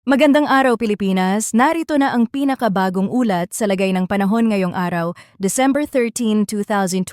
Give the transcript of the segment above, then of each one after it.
Magandang araw Pilipinas, narito na ang pinakabagong ulat sa lagay ng panahon ngayong araw, December 13, 2025,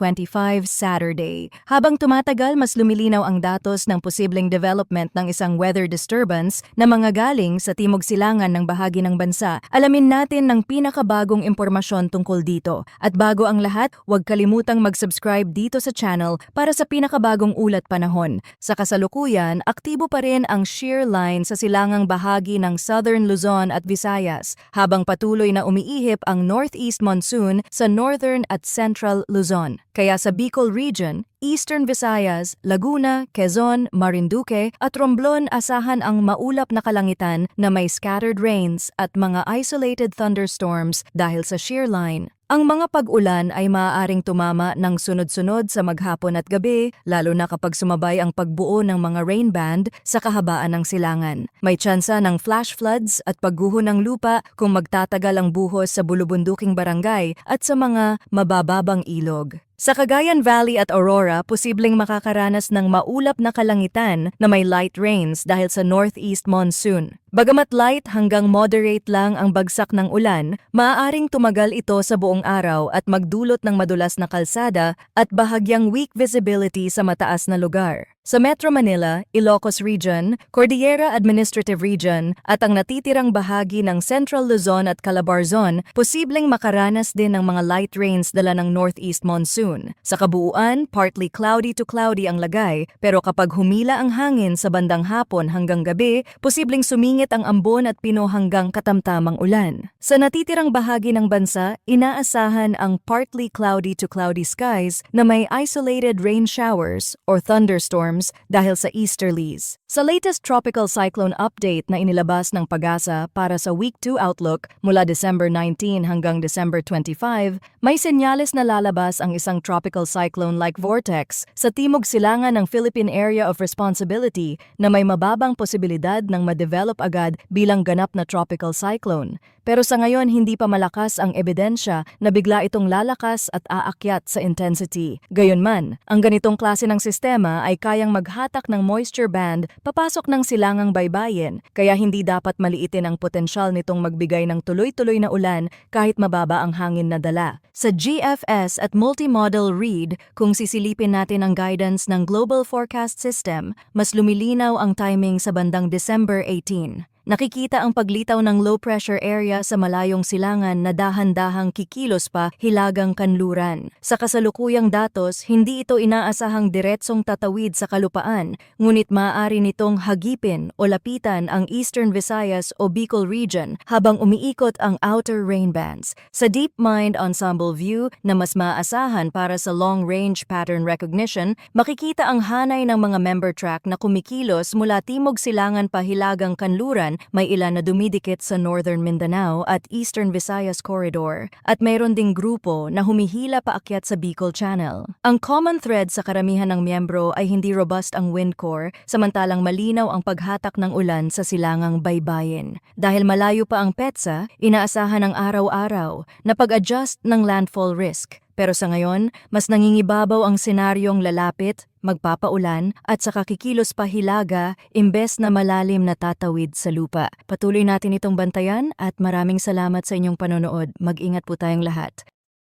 Saturday. Habang tumatagal, mas lumilinaw ang datos ng posibleng development ng isang weather disturbance na manggagaling sa timog silangan ng bahagi ng bansa. Alamin natin ng pinakabagong impormasyon tungkol dito. At bago ang lahat, huwag kalimutang mag-subscribe dito sa channel para sa pinakabagong ulat panahon. Sa kasalukuyan, aktibo pa rin ang shear line sa silangang bahagi ng Southern Luzon at Visayas, habang patuloy na umiihip ang northeast monsoon sa northern at central Luzon. Kaya sa Bicol Region, Eastern Visayas, Laguna, Quezon, Marinduque at Romblon asahan ang maulap na kalangitan na may scattered rains at mga isolated thunderstorms dahil sa shear line. Ang mga pag-ulan ay maaaring tumama ng sunod-sunod sa maghapon at gabi, lalo na kapag sumabay ang pagbuo ng mga rain band sa kahabaan ng silangan. May tsansa ng flash floods at pagguho ng lupa kung magtatagal ang buhos sa bulubunduking barangay at sa mga mabababang ilog. Sa Cagayan Valley at Aurora, posibleng makakaranas ng maulap na kalangitan na may light rains dahil sa northeast monsoon. Bagamat light hanggang moderate lang ang bagsak ng ulan, maaaring tumagal ito sa buong araw at magdulot ng madulas na kalsada at bahagyang weak visibility sa mataas na lugar. Sa Metro Manila, Ilocos Region, Cordillera Administrative Region at ang natitirang bahagi ng Central Luzon at Calabarzon, posibleng makaranas din ng mga light rains dala ng northeast monsoon. Sa kabuuan, partly cloudy to cloudy ang lagay, pero kapag humila ang hangin sa bandang hapon hanggang gabi, posibleng sumingit ang ambon at pino hanggang katamtamang ulan. Sa natitirang bahagi ng bansa, inaasahan ang partly cloudy to cloudy skies na may isolated rain showers or thunderstorms dahil sa easterlies. Sa latest tropical cyclone update na inilabas ng PAGASA para sa Week 2 outlook mula December 19 hanggang December 25, may senyales na lalabas ang isang tropical cyclone-like vortex sa timog silangan ng Philippine Area of Responsibility na may mababang posibilidad ng ma-develop agad bilang ganap na tropical cyclone. Pero sa ngayon, hindi pa malakas ang ebidensya na bigla itong lalakas at aakyat sa intensity. Gayunman, ang ganitong klase ng sistema ay kayang maghatak ng moisture band papasok ng silangang baybayin, kaya hindi dapat maliitin ang potensyal nitong magbigay ng tuloy-tuloy na ulan kahit mababa ang hangin na dala. Sa GFS at Multimodal Read, kung sisilipin natin ang guidance ng Global Forecast System, mas lumilinaw ang timing sa bandang December 18. Nakikita ang paglitaw ng low-pressure area sa malayong silangan na dahan-dahang kikilos pa hilagang kanluran. Sa kasalukuyang datos, hindi ito inaasahang diretsong tatawid sa kalupaan, ngunit maaari nitong hagipin o lapitan ang Eastern Visayas o Bicol Region habang umiikot ang outer rain bands. Sa DeepMind Ensemble View na mas maaasahan para sa long-range pattern recognition, makikita ang hanay ng mga member track na kumikilos mula timog silangan pa hilagang kanluran. May ilan na dumidikit sa Northern Mindanao at Eastern Visayas Corridor at mayroon ding grupo na humihila paakyat sa Bicol Channel. Ang common thread sa karamihan ng miyembro ay hindi robust ang wind core, samantalang malinaw ang paghatak ng ulan sa silangang baybayin. Dahil malayo pa ang petsa, inaasahan ang araw-araw na pag-adjust ng landfall risk. Pero sa ngayon, mas nangingibabaw ang senaryong lalapit, magpapaulan at saka kikilos pa hilaga imbes na malalim na tatawid sa lupa. Patuloy natin itong bantayan at maraming salamat sa inyong panonood. Mag-ingat po tayong lahat.